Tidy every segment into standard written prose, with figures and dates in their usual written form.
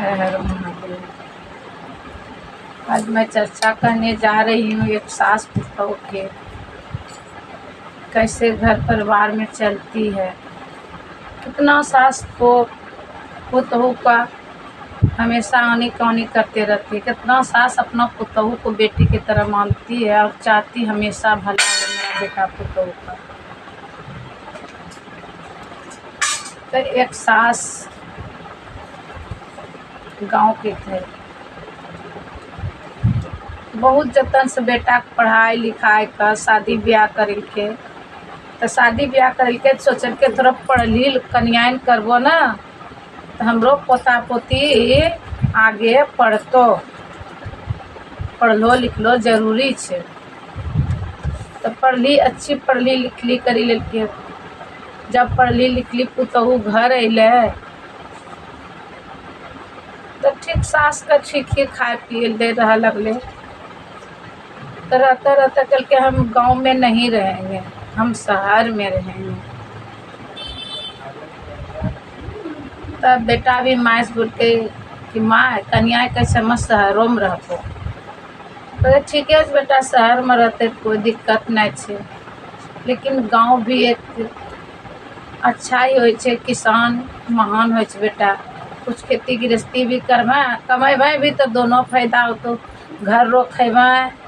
हर हर महादेव। आज मैं चर्चा करने जा रही हूँ एक सास बहू के कैसे घर परिवार में चलती है। कितना सास को पुतहू का हमेशा आनी कानी करते रहती है। कितना सास अपना पुतहू को बेटी की तरह मानती है और चाहती हमेशा भला हो मेरा बेटा पुतहू का। तो एक सास गांव के थे, बहुत जतन से बेटा के पढ़ाई लिखाई कर शादी ब्याह करके तो शादी ब्याह करके सोचल के थोड़ा पढ़ली कन्यायन करबो ना तो हमरो पोता पोती आगे पढ़लो लिखलो जरूरी छे। तो पढ़ली अच्छी पढ़ली लिखली करी लेके जब पढ़ली लिखली पुतहू घर अइले तो ठीक सास का ठीक ही खाए पिए दे रहा लगले। तो रहता कल के हम गांव में नहीं रहेंगे, हम शहर में रहेंगे। तब बेटा भी माँ से बोल के कि माँ कन्या कैसे हम शहरों में रहबो। तो ठीक है बेटा शहर में रहते कोई दिक्कत नहीं छे, लेकिन गांव भी एक अच्छा ही होय छे। किसान महान होय छे बेटा, कुछ खेती गृहस्थी भी करबे कमेबे भी तो दोनों फायदा होतो। घर रो खेबे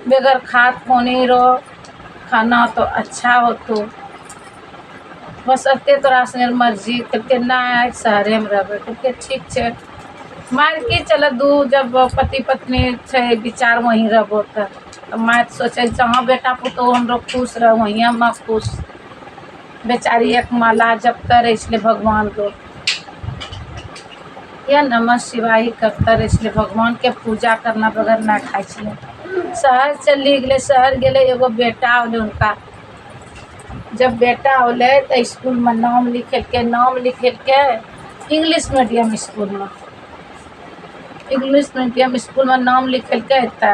बगैर खाद पानी रो खाना तो अच्छा होतो। बस अते तोरा से मर्जी करके ना शहरे में रहबे करके ठीक छे। मार के चल दू जब पति पत्नी छे विचार वहीं रहबो तो माँ सोचे जहाँ बेटा पुतो हमरो खुश रह वहीं हम खुश। बेचारी एक माला जपता रहे इसलिए भगवान को या नमः शिवाय ही करता रहे इसलिए भगवान के पूजा करना बगैर ना खाई छे। शहर चली गए, शहर गए एगो बेटा होले उनका। जब बेटा होले तो स्कूल में नाम लिखे के इंग्लिश मीडियम स्कूल में नाम लिखे के तो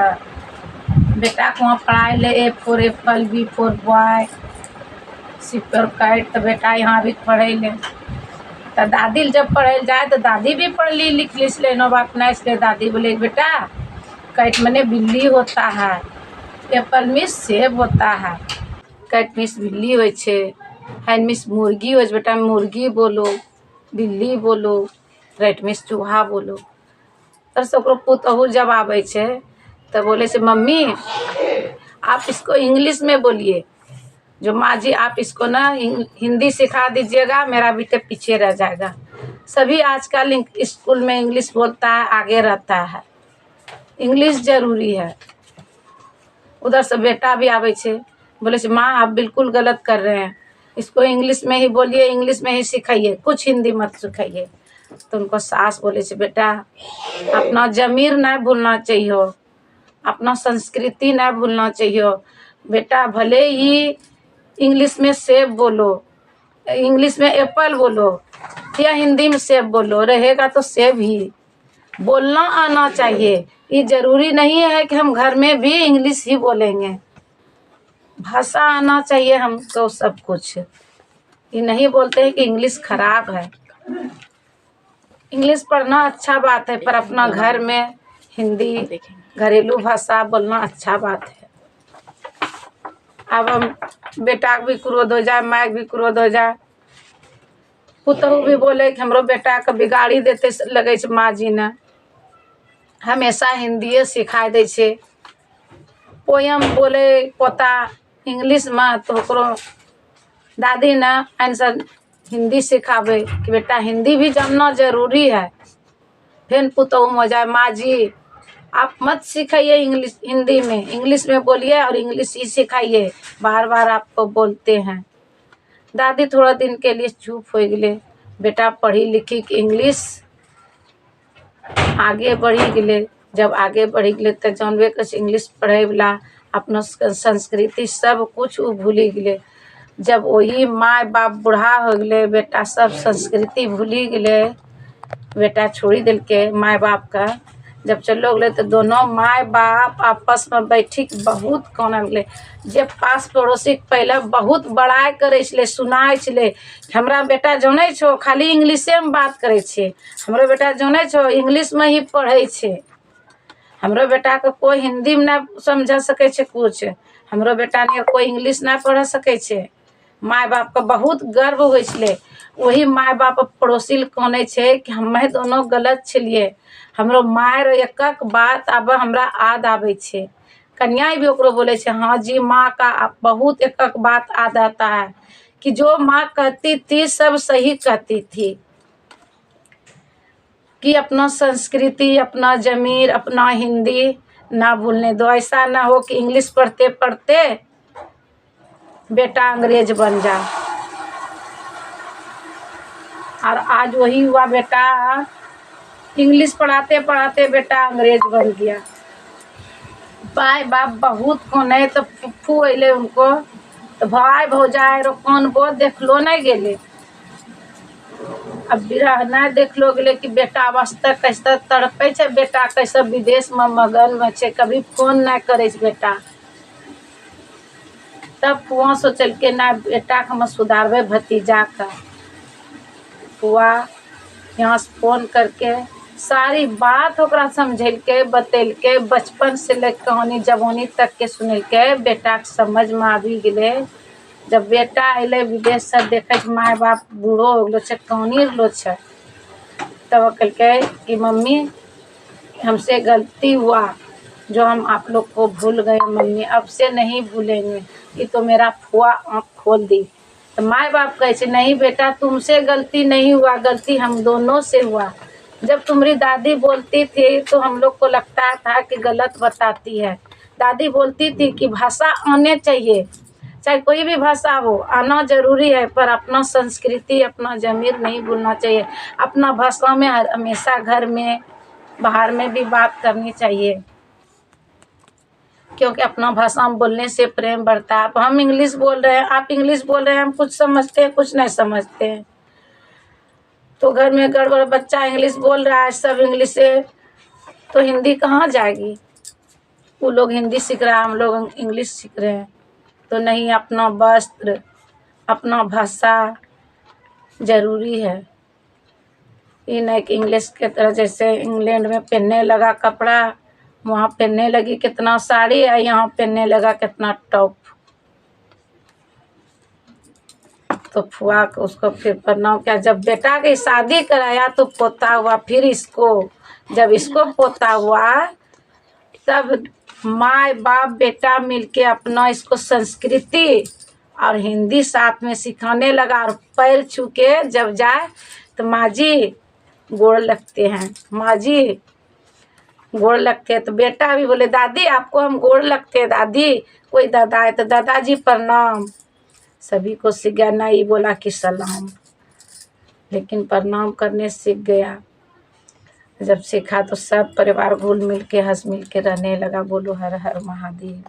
बेटा को वहाँ पढ़ाई ले A for Apple B for boy C for kite. तो बेटा यहाँ भी पढ़े ले तो दादी जब पढ़े जाए तो दादी भी पढ़ ली लिख ली इसलिए नो बात नहीं। इसलिए दादी बोले बेटा काइट मने बिल्ली होता है, एप्पल मिस सेब होता है, काइट मिस बिल्ली हो छे, हैन मिस मुर्गी हो बेटा मुर्गी बोलो बिल्ली बोलो, राइट मिस चूहा बोलो। तो सबको पुतहू जब आवे छे तो बोले से मम्मी आप इसको इंग्लिश में बोलिए। जो माँ जी आप इसको ना हिंदी सिखा दीजिएगा, मेरा बेटा पीछे रह जाएगा। सभी आजकल स्कूल में इंग्लिश बोलता है, आगे रहता है, इंग्लिश जरूरी है। उधर से बेटा भी आवे छे बोले से माँ आप बिल्कुल गलत कर रहे हैं, इसको इंग्लिश में ही बोलिए, इंग्लिश में ही सिखाइए, कुछ हिंदी मत सिखाइए। तो उनको सास बोले से बेटा अपना जमीर नहीं भूलना चाहिए, अपना संस्कृति नहीं भूलना चाहिए। बेटा भले ही इंग्लिश में सेब बोलो, इंग्लिश में एप्पल बोलो या हिंदी में सेब बोलो, रहेगा तो सेब ही बोलना आना चाहिए। ये जरूरी नहीं है कि हम घर में भी इंग्लिश ही बोलेंगे, भाषा आना चाहिए हमको सब कुछ। ये नहीं बोलते हैं कि इंग्लिश खराब है, इंग्लिश पढ़ना अच्छा बात है, पर अपना घर में हिंदी घरेलू भाषा बोलना अच्छा बात है। अब हम बेटा भी क्रोध हो जाए, माँ भी क्रोध हो जाए, पुतहू भी बोले कि हमरो बेटा के बिगाड़ी देते लगे छे। माँ जी ने हमेशा हिंदी सिखाई दे छे। पोयम बोले पोता इंग्लिश में तो ओकरो दादी ने आंसर हिंदी सिखावे कि बेटा हिंदी भी जानना जरूरी है। फिर पुतहू हो जाए माँ जी आप मत सिखाइए इंग्लिश, हिंदी में इंग्लिश में बोलिए और इंग्लिश ही सिखाइए, बार बार आपको बोलते हैं। दादी थोड़ा दिन के लिए चुप हो गए। बेटा पढ़ी लिखी कि इंग्लिश आगे बढ़ी गए। जब आगे बढ़ी गए तो जानबे कर इंग्लिश पढ़े वाला अपना संस्कृति सब कुछ भूली गए। जब वही माँ बाप बूढ़ा हो गए, बेटा सब संस्कृति भूली गए, बेटा छोड़ी दिल के माँ बाप का जब चलो गए तो दोनों माँ बाप आपस में बैठी के बहुत कानऽ लगले। जे पास पड़ोसी पहले बहुत बड़ाई करे छले, सुनाए छले कि हमरा बेटा जानै छो खाली इंग्लिशे में बात करे छे, हमरो बेटा जानै छो इंग्लिश में ही पढ़े छे, हमरो बेटा के कोई हिंदी में ना समझ सके छे कुछ, हमरो बेटा ने कोई इंग्लिश ना पढ़ सके छे। माय बाप के बहुत गर्व होइ छले। वही माय बाप पड़ोसी काने छे कि हमें दोनों गलत छलिए, हमरो मायर एक एक बात अब हमरा याद आवे छे। कन्या भी ओकरो बोले छे हाँ जी माँ का बहुत एक एक बात याद आता है कि जो माँ कहती थी सब सही कहती थी, कि अपना संस्कृति, अपना जमीर, अपना हिंदी ना भूलने दो। ऐसा ना हो कि इंग्लिश पढ़ते पढ़ते बेटा अंग्रेज बन जा। और आज वही हुआ, बेटा इंग्लिश पढ़ाते पढ़ाते बेटा अंग्रेज बन गया। भाई बाप बहुत कोने तो फुफ्फू अइले उनको तो भाई भौजाई रो कानबो देखलो नहीं गेले। अब बिरह नहीं देखलो गेले कि बेटा वास्ते कैसे तड़पे छे, बेटा कैसे विदेश में मगन में छे, कभी फोन नहीं करे छे बेटा। तब फुआ सोचल के ना बेटा के हम सुधारबे भतीजा का। फुआ यहाँ से फोन करके सारी बात ओकरा समझेलके, बतेलके, बचपन से लेकर कहानी जवानी तक के सुनेलके। बेटा के समझ में आबी गेले। जब बेटा अइले विदेश से देखे माय बाप बूढ़ो हो गलो छे, कानी रहलो छे, तब कहलके कि मम्मी हमसे गलती हुआ, जो हम आप लोग को भूल गए मम्मी, अब से नहीं भूलेंगे। ये तो मेरा फुआ आँख खोल दी। तो माय बाप कहे छे नहीं बेटा तुमसे गलती नहीं हुआ, गलती हम दोनों से हुआ। जब तुम्हारी दादी बोलती थी तो हम लोग को लगता था कि गलत बताती है। दादी बोलती थी कि भाषा आने चाहिए, चाहे कोई भी भाषा हो आना जरूरी है, पर अपना संस्कृति, अपना जमीर नहीं भूलना चाहिए। अपना भाषा में हमेशा घर में बाहर में भी बात करनी चाहिए, क्योंकि अपना भाषा में बोलने से प्रेम बढ़ता है। अब हम इंग्लिश बोल रहे हैं, आप इंग्लिश बोल रहे हैं, हम कुछ समझते हैं कुछ नहीं समझते हैं, तो घर में गड़बड़, बच्चा इंग्लिश बोल रहा है सब इंग्लिश से, तो हिंदी कहाँ जाएगी। वो लोग हिंदी सीख रहा है, हम लोग इंग्लिश सीख रहे हैं। तो नहीं, अपना वस्त्र, अपना भाषा जरूरी है। ये नहीं कि इंग्लिश के तरह जैसे इंग्लैंड में पहनने लगा कपड़ा, वहाँ पहनने लगी कितना साड़ी है, यहाँ पहनने लगा कितना टॉप। तो फुआ को उसको फिर प्रणाम किया। जब बेटा की शादी कराया तो पोता हुआ, फिर इसको जब इसको पोता हुआ तब माँ बाप बेटा मिलके अपना इसको संस्कृति और हिंदी साथ में सिखाने लगा। और पैर छू के जब जाए तो माँ जी गोड़ लगते हैं, माँ जी गोड़ लगते हैं। तो बेटा भी बोले दादी आपको हम गोड़ लगते हैं दादी। कोई दादा है तो दादाजी प्रणाम। सभी को सीख गया, नहीं बोला कि सलाम, लेकिन प्रणाम करने सीख गया। जब सीखा तो सब परिवार घुल मिल के हंस मिल के रहने लगा। बोलो हर हर महादेव।